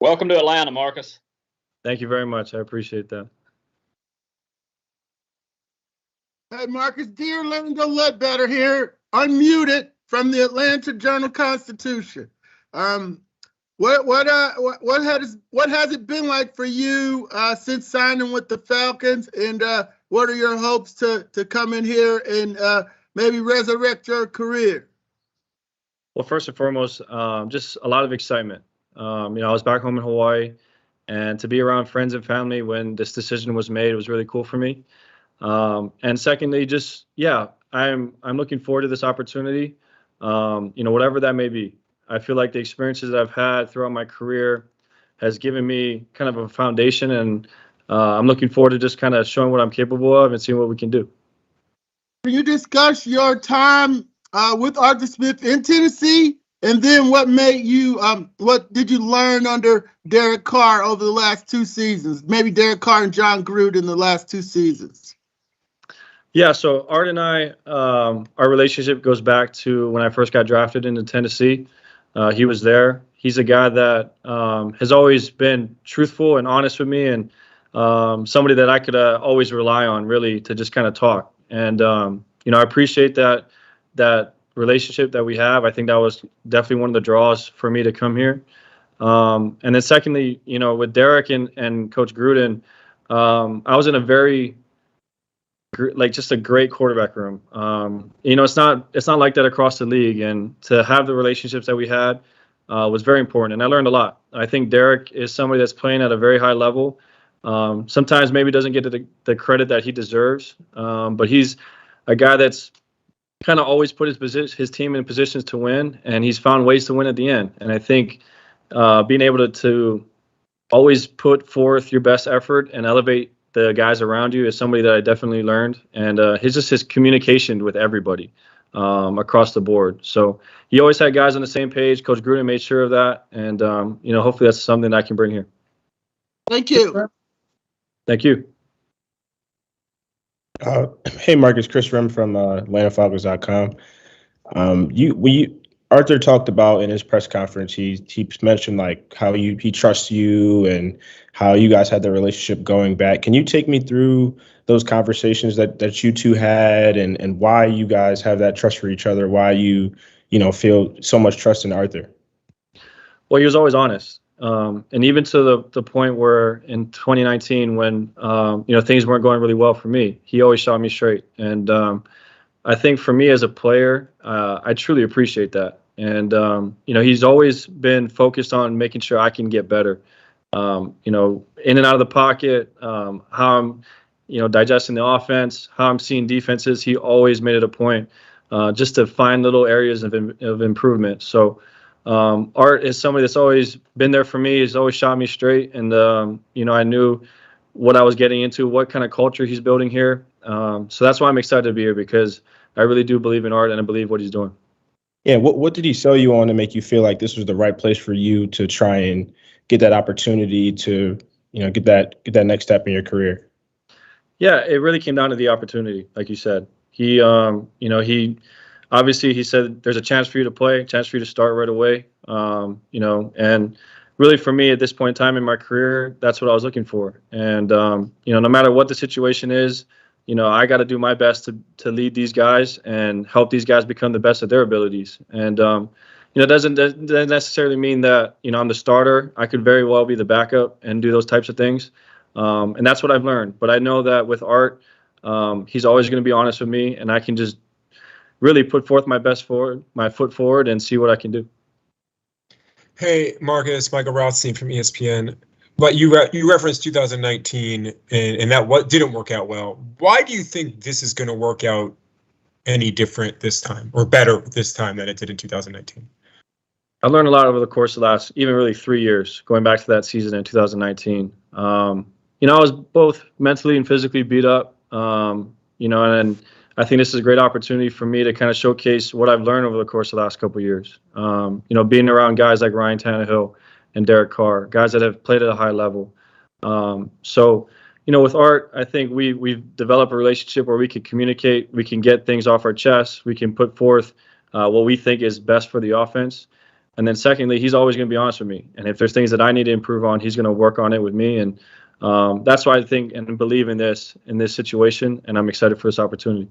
Welcome to Atlanta, Marcus. Thank you very much. I appreciate that. Hey, Marcus, dear Orlando Ledbetter here, unmuted from the Atlanta Journal-Constitution. What has it been like for you since signing with the Falcons, and what are your hopes to come in here and maybe resurrect your career? Well, first and foremost, just a lot of excitement. I was back home in Hawaii, and to be around friends and family when this decision was made was really cool for me. And secondly, I'm looking forward to this opportunity. Whatever that may be. I feel like the experiences that I've had throughout my career has given me kind of a foundation, and I'm looking forward to just kind of showing what I'm capable of and seeing what we can do. Can you discuss your time with Arthur Smith in Tennessee, and then what did you learn under Derek Carr over the last 2 seasons? Maybe Derek Carr and John Gruden in the last 2 seasons. Yeah, so Art and I, our relationship goes back to when I first got drafted into Tennessee. He was there. He's a guy that has always been truthful and honest with me, and somebody that I could always rely on, really, to just kind of talk. And I appreciate that relationship that we have. I think that was definitely one of the draws for me to come here. And then secondly, with Derek and Coach Gruden, I was in a very just a great quarterback room. It's not like that across the league, and to have the relationships that we had was very important, and I learned a lot. I think Derek is somebody that's playing at a very high level. Sometimes maybe doesn't get the credit that he deserves, but he's a guy that's kind of always put his team in positions to win, and he's found ways to win at the end. And I think being able to always put forth your best effort and elevate the guys around you is somebody that I definitely learned, and his communication with everybody across the board. So he always had guys on the same page. Coach Gruden made sure of that, and hopefully that's something that I can bring here. Thank you. Thank you. Hey, Marcus, Chris Rem from AtlantaFalcons.com. Arthur talked about in his press conference, he mentioned like how he trusts you and how you guys had the relationship going back. Can you take me through those conversations that you two had, and why you guys have that trust for each other, why you feel so much trust in Arthur? Well, he was always honest. And even to the point where in 2019, when things weren't going really well for me, he always shot me straight. And I think for me as a player, I truly appreciate that. And he's always been focused on making sure I can get better. In and out of the pocket, how I'm digesting the offense, how I'm seeing defenses. He always made it a point just to find little areas of improvement. So. Art is somebody that's always been there for me. He's always shot me straight, and I knew what I was getting into, what kind of culture he's building here. So that's why I'm excited to be here, because I really do believe in Art, and I believe what he's doing. Yeah, what did he sell you on to make you feel like this was the right place for you to try and get that opportunity to get that next step in your career? Yeah, it really came down to the opportunity, like you said. He Obviously, he said there's a chance for you to play, a chance for you to start right away. And really for me at this point in time in my career, that's what I was looking for. And, no matter what the situation is, I got to do my best to lead these guys and help these guys become the best of their abilities. And, it doesn't necessarily mean that, I'm the starter. I could very well be the backup and do those types of things. And that's what I've learned. But I know that with Art, he's always going to be honest with me, and I can just really put forth my foot forward and see what I can do. Hey, Marcus, Michael Rothstein from ESPN. But you referenced 2019 and that what didn't work out well. Why do you think this is going to work out any different this time, or better this time than it did in 2019? I learned a lot over the course of the last, even really 3 years, going back to that season in 2019. I was both mentally and physically beat up, and I think this is a great opportunity for me to kind of showcase what I've learned over the course of the last couple of years. Being around guys like Ryan Tannehill and Derek Carr, guys that have played at a high level. So with Art, I think we've developed a relationship where we can communicate, we can get things off our chests, we can put forth what we think is best for the offense. And then secondly, he's always going to be honest with me. And if there's things that I need to improve on, he's going to work on it with me. And that's why I think and believe in this situation. And I'm excited for this opportunity.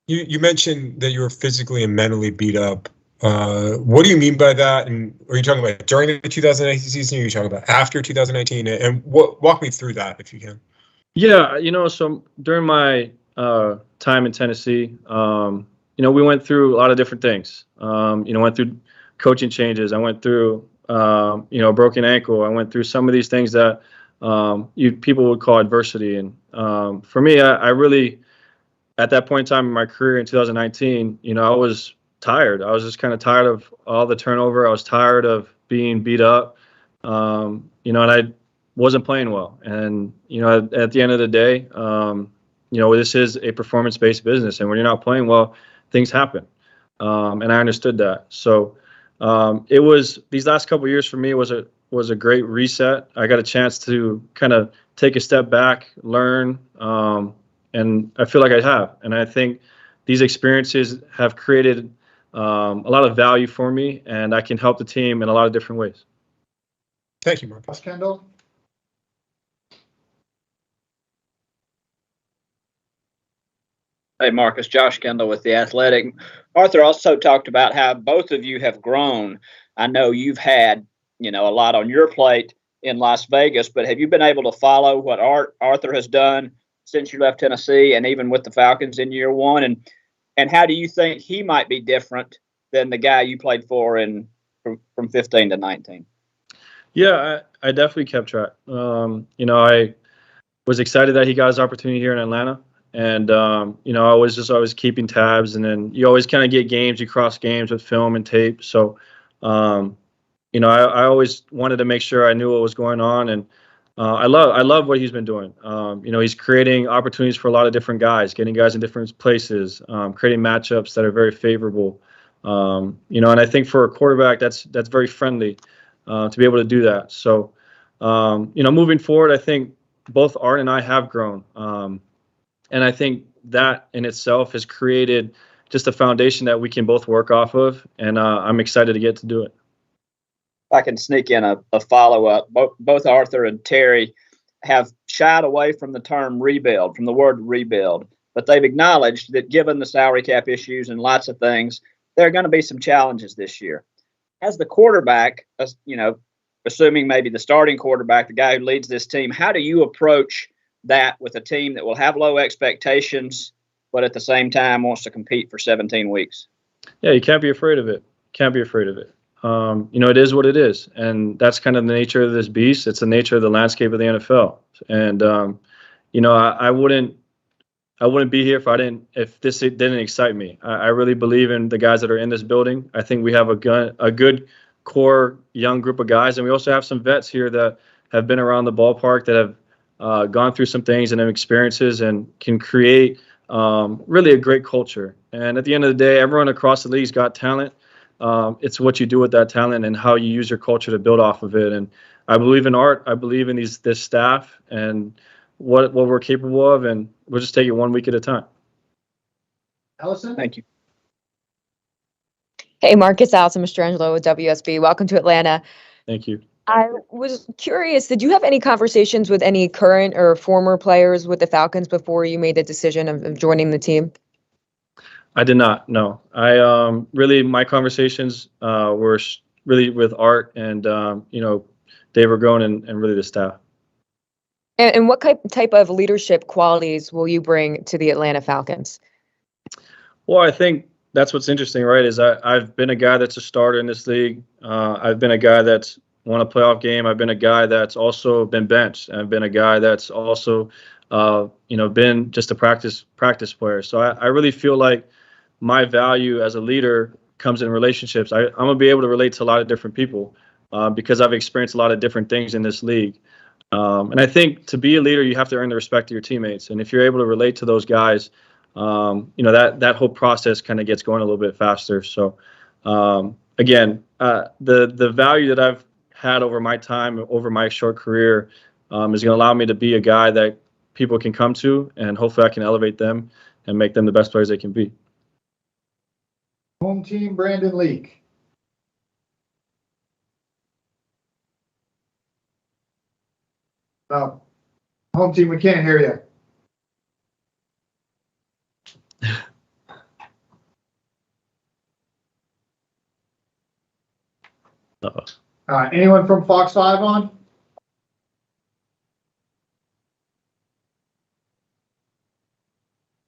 You mentioned that you were physically and mentally beat up. What do you mean by that? And are you talking about during the 2019 season? Or are you talking about after 2019? And walk me through that if you can. Yeah, so during my time in Tennessee, we went through a lot of different things. Went through coaching changes. I went through, a broken ankle. I went through some of these things that people would call adversity. And for me, I really, at that point in time in my career in 2019, I was tired. I was just kind of tired of all the turnover. I was tired of being beat up, and I wasn't playing well. And, at the end of the day, this is a performance-based business. And when you're not playing well, things happen. And I understood that. So it was these last couple of years for me was a great reset. I got a chance to kind of take a step back, learn, and I feel like I have. And I think these experiences have created a lot of value for me, and I can help the team in a lot of different ways. Thank you, Marcus. Kendall. Hey, Marcus, Josh Kendall with The Athletic. Arthur also talked about how both of you have grown. I know you've had, a lot on your plate in Las Vegas, but have you been able to follow what Arthur has done since you left Tennessee and even with the Falcons in year one? And how do you think he might be different than the guy you played for from 15 to 19? Yeah, I definitely kept track. I was excited that he got his opportunity here in Atlanta. And, I was just always keeping tabs. And then you always kind of get games, you cross games with film and tape. So, I always wanted to make sure I knew what was going on. And I love what he's been doing. He's creating opportunities for a lot of different guys, getting guys in different places, creating matchups that are very favorable. And I think for a quarterback, that's very friendly to be able to do that. So, moving forward, I think both Art and I have grown. And I think that in itself has created just a foundation that we can both work off of. And I'm excited to get to do it. If I can sneak in a follow-up, both Arthur and Terry have shied away from the term rebuild, from the word rebuild. But they've acknowledged that given the salary cap issues and lots of things, there are going to be some challenges this year. As the quarterback, assuming maybe the starting quarterback, the guy who leads this team, how do you approach that with a team that will have low expectations, but at the same time wants to compete for 17 weeks? Yeah, you can't be afraid of it. It is what it is. And that's kind of the nature of this beast. It's the nature of the landscape of the NFL. And, I wouldn't be here if this didn't excite me. I really believe in the guys that are in this building. I think we have a good core young group of guys. And we also have some vets here that have been around the ballpark that have gone through some things and have experiences and can create really a great culture. And at the end of the day, everyone across the league's got talent. It's what you do with that talent and how you use your culture to build off of it. And I believe in Art. I believe in this staff and what we're capable of. And we'll just take it 1 week at a time. Allison? Thank you. Hey, Marcus, Allison Mastrangelo with WSB. Welcome to Atlanta. Thank you. I was curious, did you have any conversations with any current or former players with the Falcons before you made the decision of joining the team? I did not, no. I really, my conversations were really with Art and, Dave Ragone and really the staff. And what type of leadership qualities will you bring to the Atlanta Falcons? Well, I think that's what's interesting, right, is I've been a guy that's a starter in this league. I've been a guy that's won a playoff game. I've been a guy that's also been benched. I've been a guy that's also, been just a practice player. So I really feel like my value as a leader comes in relationships. I'm going to be able to relate to a lot of different people because I've experienced a lot of different things in this league. And I think to be a leader, you have to earn the respect of your teammates. And if you're able to relate to those guys, that whole process kind of gets going a little bit faster. So, again, the value that I've had over my time, over my short career, is going to allow me to be a guy that people can come to, and hopefully I can elevate them and make them the best players they can be. Home team, Brandon Leak. Home team, we can't hear you. Uh-oh. All right, anyone from Fox 5 on?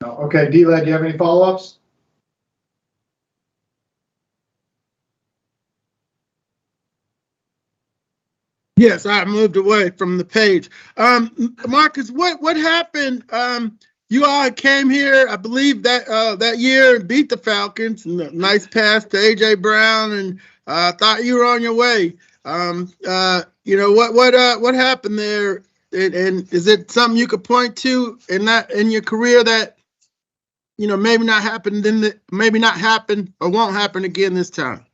No. Okay, D-Led, do you have any follow-ups? Yes, I moved away from the page. Marcus, what happened? You all came here, I believe that year and beat the Falcons. Nice pass to AJ Brown, and thought you were on your way. What happened there? And is it something you could point to in your career that maybe not happened, maybe not happen or won't happen again this time?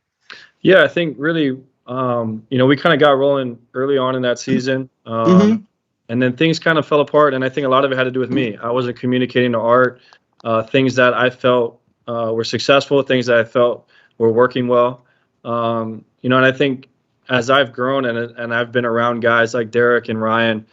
Yeah, I think really, we kind of got rolling early on in that season. And then things kind of fell apart. And I think a lot of it had to do with me. I wasn't communicating to Art things that I felt were successful, things that I felt were working well. And I think as I've grown and I've been around guys like Derek and Ryan,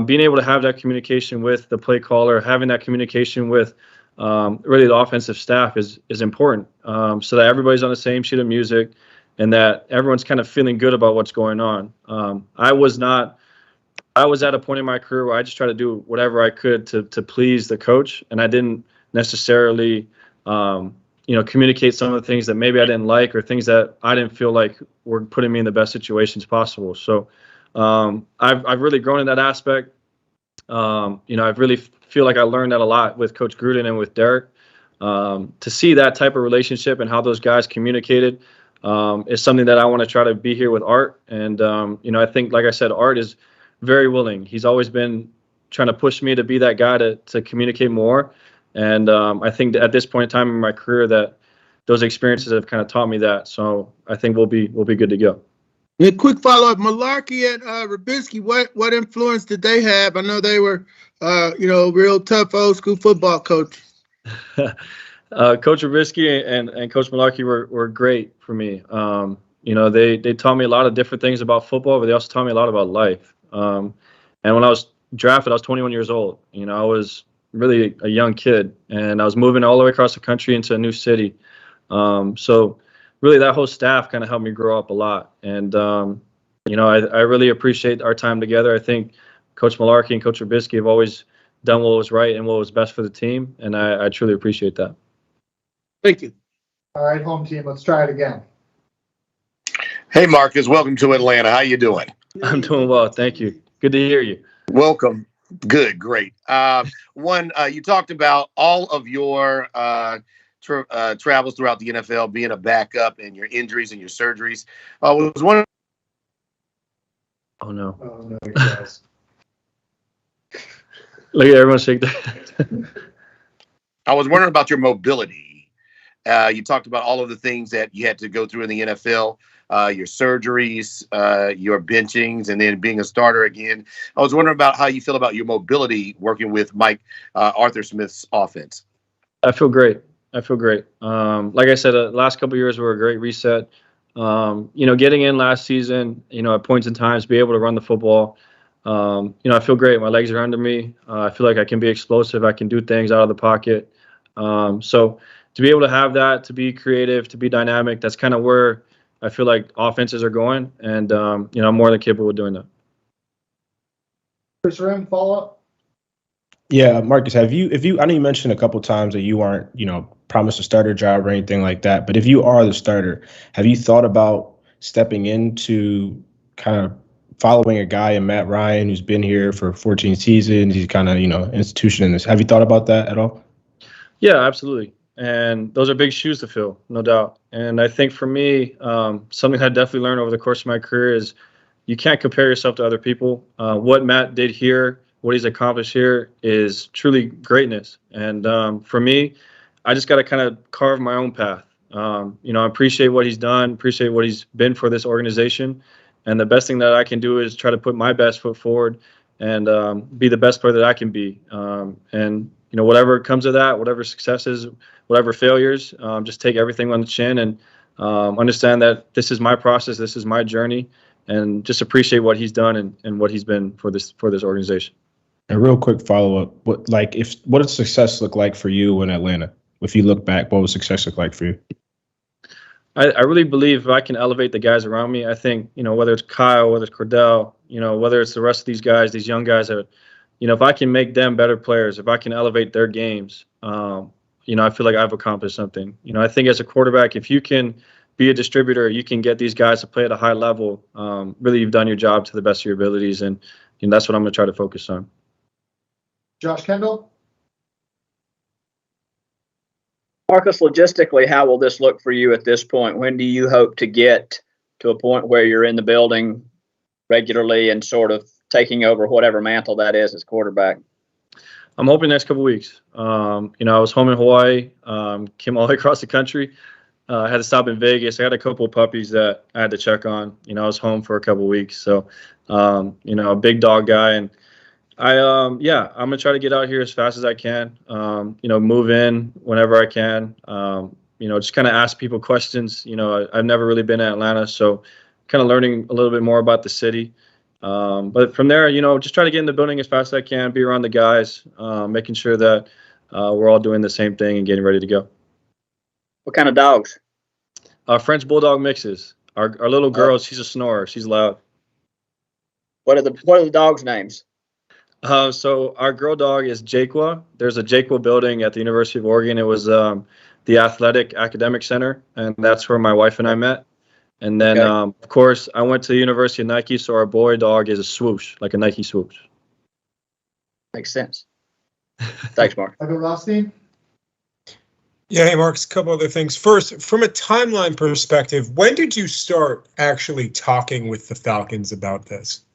being able to have that communication with the play caller, having that communication with really the offensive staff is important, so that everybody's on the same sheet of music and that everyone's kind of feeling good about what's going on. I was at a point in my career where I just tried to do whatever I could to please the coach, and I didn't necessarily, communicate some of the things that maybe I didn't like or things that I didn't feel like were putting me in the best situations possible. So I've really grown in that aspect. I really feel like I learned that a lot with Coach Gruden and with Derek. To see that type of relationship and how those guys communicated is something that I want to try to be here with Art. And, I think, like I said, Art is very willing. He's always been trying to push me to be that guy to communicate more. And I think that at this point in time in my career that those experiences have kind of taught me that. So I think we'll be good to go. A quick follow-up, Malarkey and Rubisky, what influence did they have? I know they were, real tough old school football coaches. Coach Rubisky and Coach Malarkey were great for me. They taught me a lot of different things about football, but they also taught me a lot about life. And when I was drafted, I was 21 years old. I was really a young kid, and I was moving all the way across the country into a new city. So really that whole staff kind of helped me grow up a lot. And, I really appreciate our time together. I think Coach Malarkey and Coach Rubisky have always done what was right and what was best for the team. And I truly appreciate that. Thank you. All right, home team, let's try it again. Hey, Marcus, welcome to Atlanta. How you doing? I'm doing well. Thank you. Good to hear you. Welcome. Good. Great. You talked about all of your travels throughout the NFL, being a backup, and your injuries and your surgeries. Was one. Oh no! Oh no, you guys. Look at everyone shake that. I was wondering about your mobility. You talked about all of the things that you had to go through in the NFL, your surgeries, your benchings, and then being a starter again. I was wondering about how you feel about your mobility working with Mike Arthur Smith's offense. I feel great. Like I said, the last couple of years were a great reset. Getting in last season, at points in times, be able to run the football. I feel great. My legs are under me. I feel like I can be explosive. I can do things out of the pocket. So to be able to have that, to be creative, to be dynamic, that's kind of where I feel like offenses are going. And, I'm more than capable of doing that. Chris Rim, follow up? Yeah, Marcus, I know you mentioned a couple times that you aren't, promised a starter job or anything like that, but if you are the starter, have you thought about stepping into kind of following a guy in Matt Ryan who's been here for 14 seasons? He's kind of, institution in this. Have you thought about that at all? Yeah, absolutely. And those are big shoes to fill, no doubt. And I think for me, something I definitely learned over the course of my career is you can't compare yourself to other people. What Matt did here, what he's accomplished here is truly greatness. And for me, I just got to kind of carve my own path. I appreciate what he's done, appreciate what he's been for this organization. And the best thing that I can do is try to put my best foot forward and be the best player that I can be. And whatever comes of that, whatever successes, whatever failures, just take everything on the chin and understand that this is my process, this is my journey, and just appreciate what he's done and what he's been for this organization. A real quick follow-up. What does success look like for you in Atlanta? If you look back, what would success look like for you? I really believe if I can elevate the guys around me, I think, whether it's Kyle, whether it's Cordell, whether it's the rest of these guys, these young guys that, if I can make them better players, if I can elevate their games, I feel like I've accomplished something. I think as a quarterback, if you can be a distributor, you can get these guys to play at a high level. Really, you've done your job to the best of your abilities, and that's what I'm going to try to focus on. Josh Kendall? Marcus, logistically, how will this look for you at this point? When do you hope to get to a point where you're in the building regularly and sort of taking over whatever mantle that is as quarterback? I'm hoping next couple of weeks. I was home in Hawaii, came all the way across the country. I had to stop in Vegas. I had a couple of puppies that I had to check on. I was home for a couple of weeks. So, a big dog guy. And I'm going to try to get out here as fast as I can, move in whenever I can, just kind of ask people questions. I've never really been to Atlanta, so kind of learning a little bit more about the city. But from there, just try to get in the building as fast as I can, be around the guys, making sure that we're all doing the same thing and getting ready to go. What kind of dogs? French Bulldog mixes. Our little girl, she's a snorer. She's loud. What are the dogs' names? So our girl dog is Jaquwa. There's a Jaquwa building at the University of Oregon. It was the Athletic Academic Center, and that's where my wife and I met. And then, of course, I went to the University of Nike, so our boy dog is a Swoosh, like a Nike Swoosh. Makes sense. Thanks, Mark. Michael Rothstein? Yeah, hey, Marcus, a couple other things. First, from a timeline perspective, when did you start actually talking with the Falcons about this?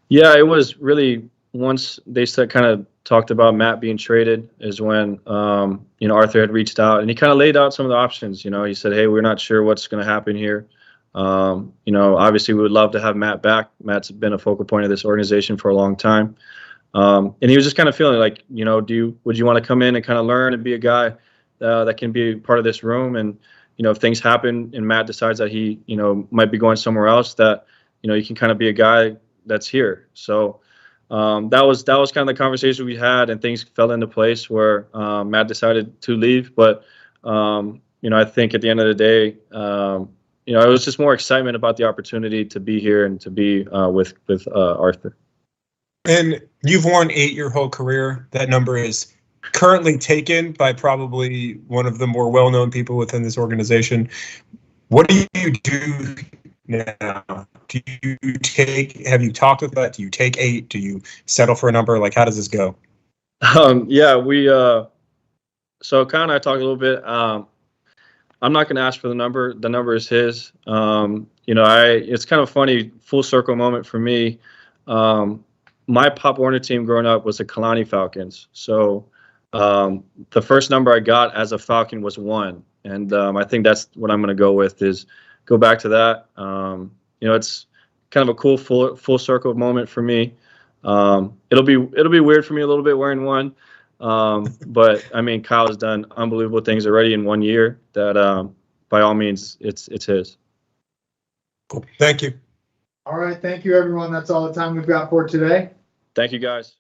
Yeah, it was really once they kind of talked about Matt being traded is when, Arthur had reached out and he kind of laid out some of the options. He said, hey, we're not sure what's going to happen here. Obviously we would love to have Matt back. Matt's been a focal point of this organization for a long time. And he was just kind of feeling like, would you want to come in and kind of learn and be a guy that can be part of this room? And, if things happen and Matt decides that he, might be going somewhere else, that, you can kind of be a guy that's here. So that was kind of the conversation we had, and things fell into place where Matt decided to leave. But, I think at the end of the day, it was just more excitement about the opportunity to be here and to be with Arthur. And you've won 8 your whole career. That number is currently taken by probably one of the more well-known people within this organization. What do you do now? Have you talked with that? Do you take 8? Do you settle for a number? Like, how does this go? So Kyle and I talked a little bit. I'm not going to ask for the number. The number is his. It's kind of funny, full circle moment for me. My Pop Warner team growing up was the Kalani Falcons. So the first number I got as a Falcon was 1. And I think that's what I'm going to go with, is go back to that. It's kind of a cool full circle moment for me. It'll be weird for me a little bit wearing 1. But I mean, Kyle has done unbelievable things already in 1 year that by all means it's his. Cool. Thank you. All right. Thank you, everyone. That's all the time we've got for today. Thank you, guys.